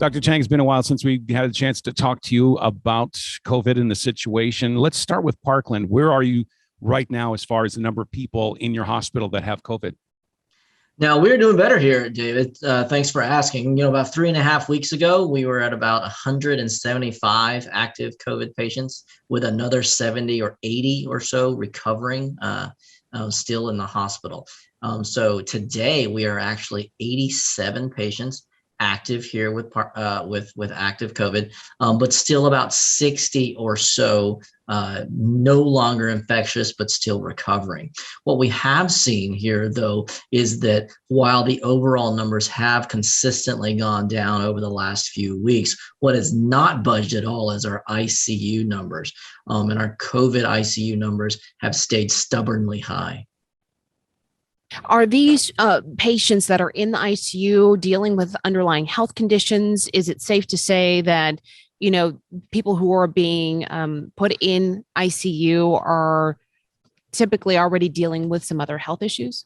Dr. Chang, it's been a while since we had a chance to talk to you about COVID and the situation. Let's start with Parkland. Where are you right now as far as the number of people in your hospital that have COVID? Now, we're doing better here, David. Thanks for asking. About 3.5 weeks ago, we were at about 175 active COVID patients with another 70 or 80 or so recovering, still in the hospital. So today we are actually 87 patients active here with active COVID, but still about 60 or so no longer infectious, but still recovering. What we have seen here, though, is that while the overall numbers have consistently gone down over the last few weeks, what has not budged at all is our ICU numbers, and our COVID ICU numbers have stayed stubbornly high. Are these patients that are in the ICU dealing with underlying health conditions? Is it safe to say that, people who are being put in ICU are typically already dealing with some other health issues?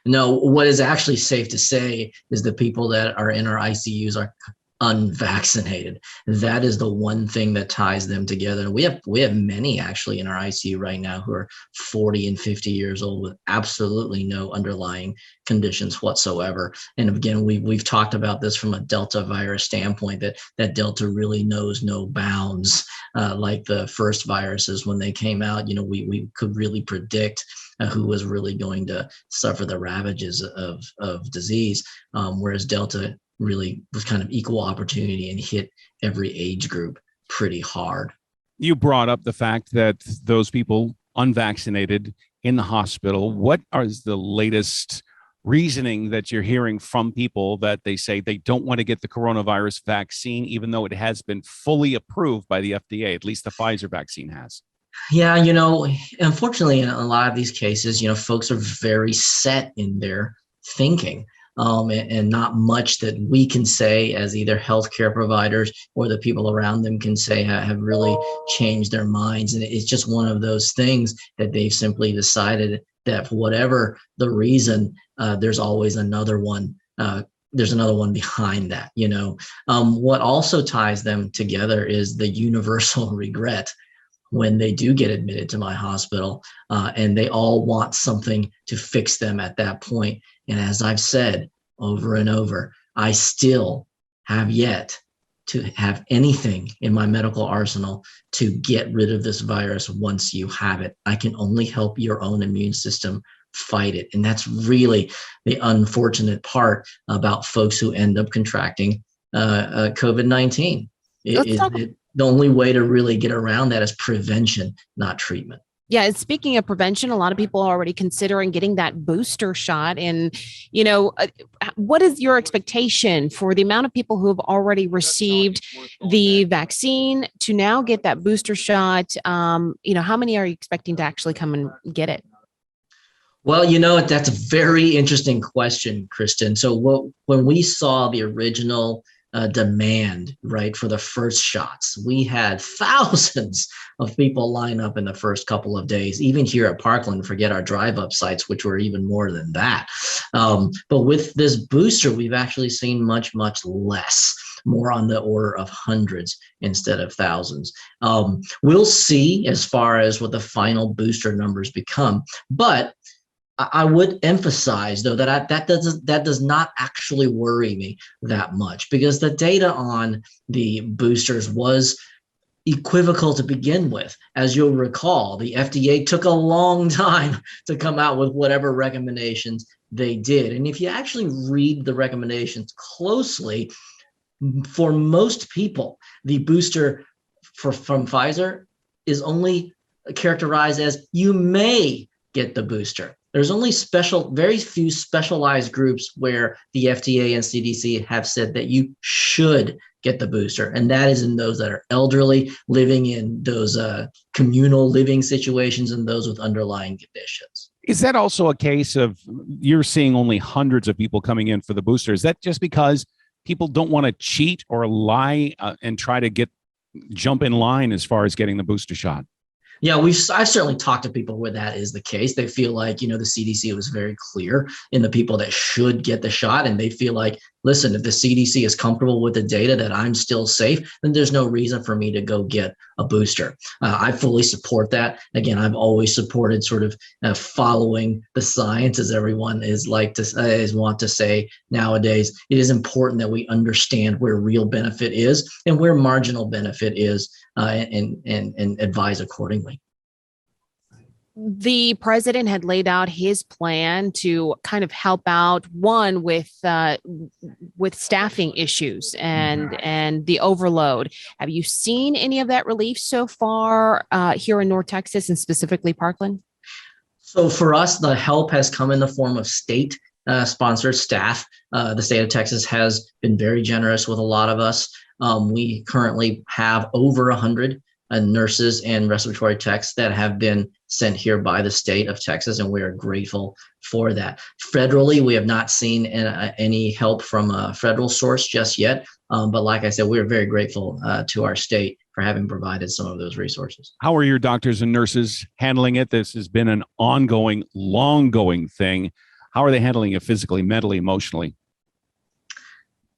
No, what is actually safe to say is the people that are in our ICUs are unvaccinated. That is the one thing that ties them together. And we have many actually in our ICU right now who are 40 and 50 years old with absolutely no underlying conditions whatsoever. And again, we've talked about this from a Delta virus standpoint, that Delta really knows no bounds. Like the first viruses when they came out, we could really predict who was really going to suffer the ravages of disease, whereas Delta really was kind of equal opportunity and hit every age group pretty hard. You brought up the fact that those people unvaccinated in the hospital. What is the latest reasoning that you're hearing from people that they say they don't want to get the coronavirus vaccine, even though it has been fully approved by the FDA, at least the Pfizer vaccine has? Yeah, unfortunately, in a lot of these cases, folks are very set in their thinking. And not much that we can say as either healthcare providers or the people around them can say have really changed their minds. And it's just one of those things that they've simply decided that for whatever the reason, there's always another one. There's another one behind that. What also ties them together is the universal regret when they do get admitted to my hospital, and they all want something to fix them at that point. And as I've said over and over, I still have yet to have anything in my medical arsenal to get rid of this virus once you have it. I can only help your own immune system fight it. And that's really the unfortunate part about folks who end up contracting COVID-19. The only way to really get around that is prevention, not treatment. Yeah, and speaking of prevention, a lot of people are already considering getting that booster shot. And, what is your expectation for the amount of people who have already received the vaccine to now get that booster shot? How many are you expecting to actually come and get it? Well, that's a very interesting question, Kristin. So when we saw the original demand, right, for the first shots, we had thousands of people line up in the first couple of days, even here at Parkland, forget our drive-up sites, which were even more than that. But with this booster, we've actually seen much, much less, more on the order of hundreds instead of thousands. We'll see as far as what the final booster numbers become, but I would emphasize, though, that does not actually worry me that much, because the data on the boosters was equivocal to begin with. As you'll recall, the FDA took a long time to come out with whatever recommendations they did. And if you actually read the recommendations closely, for most people, the booster from Pfizer is only characterized as you may get the booster. There's only very few specialized groups where the FDA and CDC have said that you should get the booster. And that is in those that are elderly, living in those communal living situations, and those with underlying conditions. Is that also a case of you're seeing only hundreds of people coming in for the booster? Is that just because people don't want to cheat or lie and try to jump in line as far as getting the booster shot? Yeah, I've certainly talked to people where that is the case. They feel like, the CDC was very clear in the people that should get the shot, and they feel like listen, if the CDC is comfortable with the data that I'm still safe, then there's no reason for me to go get a booster. I fully support that. Again, I've always supported sort of following the science, as everyone is want to say nowadays. It is important that we understand where real benefit is and where marginal benefit is, and advise accordingly. The president had laid out his plan to kind of help out with staffing issues and the overload. Have you seen any of that relief so far here in North Texas and specifically Parkland? So for us, the help has come in the form of state sponsored staff. The state of Texas has been very generous with a lot of us. We currently have over 100 nurses and respiratory techs that have been sent here by the state of Texas, and we are grateful for that. Federally, we have not seen any help from a federal source just yet, but like I said, we are very grateful to our state for having provided some of those resources. How are your doctors and nurses handling it? This has been an ongoing, long-going thing. How are they handling it physically, mentally, emotionally?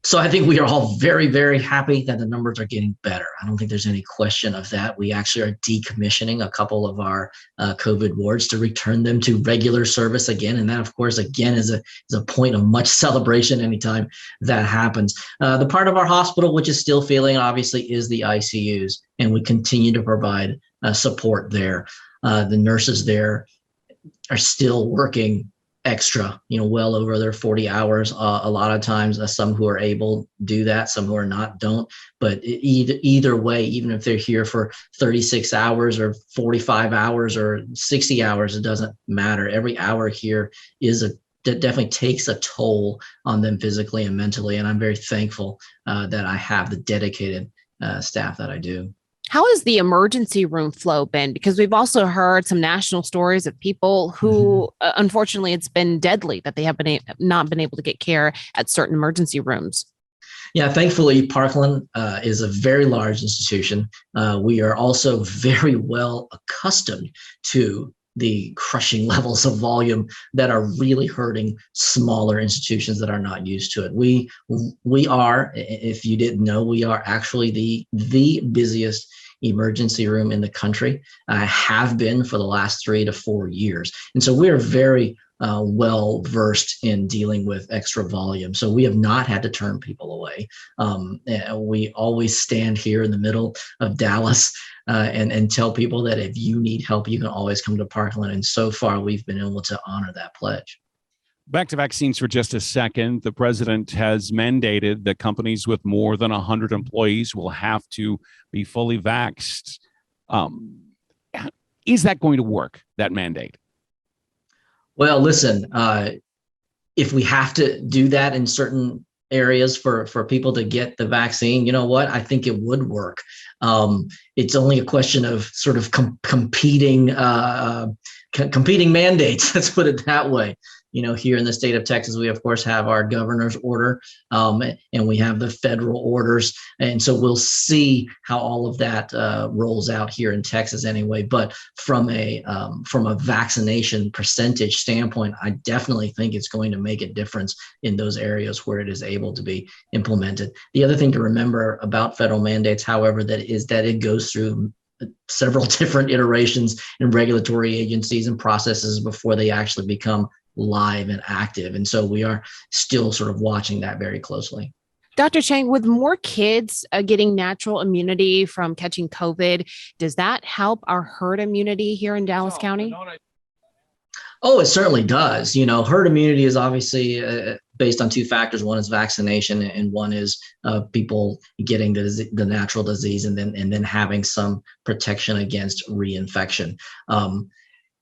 So I think we are all very, very happy that the numbers are getting better. I don't think there's any question of that. We actually are decommissioning a couple of our COVID wards to return them to regular service again. And that, of course, again, is a point of much celebration anytime that happens. The part of our hospital which is still failing, obviously, is the ICUs, and we continue to provide support there. The nurses there are still working extra, well over their 40 hours. A lot of times, some who are able do that, some who are not don't. But either way, even if they're here for 36 hours or 45 hours or 60 hours, it doesn't matter. Every hour here that definitely takes a toll on them physically and mentally. And I'm very thankful that I have the dedicated staff that I do. How has the emergency room flow been? Because we've also heard some national stories of people who, unfortunately, it's been deadly that they have not been able to get care at certain emergency rooms. Yeah, thankfully, Parkland is a very large institution. We are also very well accustomed to the crushing levels of volume that are really hurting smaller institutions that are not used to it. We are, if you didn't know, we are actually the busiest emergency room in the country, have been for the last 3 to 4 years. And so we're very well versed in dealing with extra volume. So we have not had to turn people away. We always stand here in the middle of Dallas and tell people that if you need help, you can always come to Parkland. And so far, we've been able to honor that pledge. Back to vaccines for just a second. The president has mandated that companies with more than 100 employees will have to be fully vaxxed. Is that going to work, that mandate? Well, listen, if we have to do that in certain areas for people to get the vaccine, you know what? I think it would work. It's only a question of sort of competing mandates. Let's put it that way. Here in the state of Texas, we, of course, have our governor's order, and we have the federal orders. And so we'll see how all of that rolls out here in Texas anyway. But from a vaccination percentage standpoint, I definitely think it's going to make a difference in those areas where it is able to be implemented. The other thing to remember about federal mandates, however, that it goes through several different iterations in regulatory agencies and processes before they actually become live and active. And so we are still sort of watching that very closely. Dr. Chang, with more kids getting natural immunity from catching COVID, does that help our herd immunity here in Dallas County? Oh, it certainly does. Herd immunity is obviously based on two factors. One is vaccination, and one is people getting the natural disease and then having some protection against reinfection.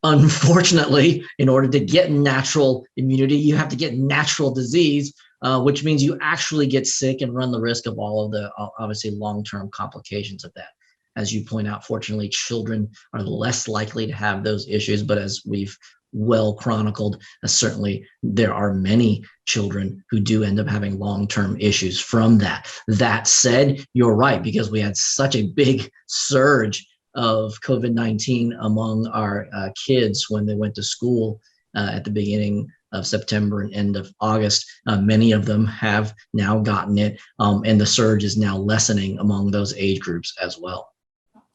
Unfortunately, in order to get natural immunity, you have to get natural disease, which means you actually get sick and run the risk of all of the obviously long-term complications of that. As you point out, fortunately, children are less likely to have those issues, but as we've well chronicled, certainly there are many children who do end up having long-term issues from that. That said, you're right, because we had such a big surge of COVID-19 among our kids when they went to school at the beginning of September and end of August. Many of them have now gotten it, and the surge is now lessening among those age groups as well.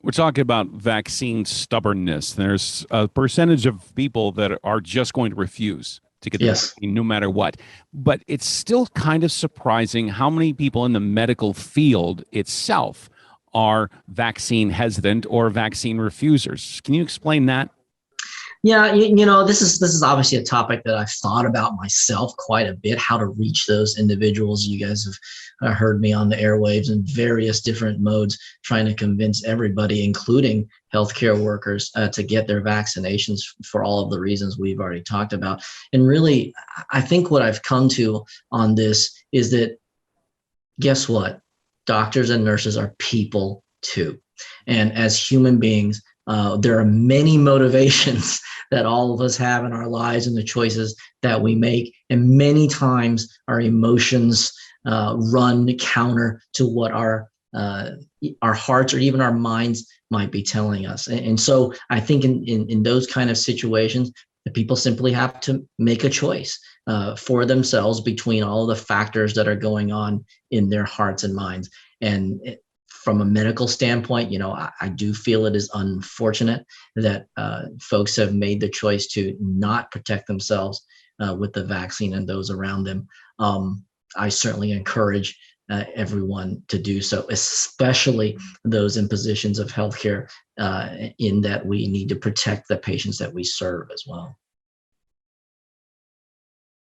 We're talking about vaccine stubbornness. There's a percentage of people that are just going to refuse to get the vaccine no matter what. But it's still kind of surprising how many people in the medical field itself are vaccine hesitant or vaccine refusers. Can you explain that? Yeah, you know, this is obviously a topic that I've thought about myself quite a bit, how to reach those individuals. You guys have heard me on the airwaves in various different modes, trying to convince everybody, including healthcare workers, to get their vaccinations for all of the reasons we've already talked about. And really, I think what I've come to on this is that, guess what? Doctors and nurses are people too. And as human beings, there are many motivations that all of us have in our lives and the choices that we make. And many times our emotions run counter to what our hearts or even our minds might be telling us. And so I think in those kind of situations, the people simply have to make a choice for themselves between all the factors that are going on in their hearts and minds. And from a medical standpoint, you know, I do feel it is unfortunate that folks have made the choice to not protect themselves with the vaccine and those around them. I certainly encourage everyone to do so, especially those in positions of healthcare, in that we need to protect the patients that we serve as well.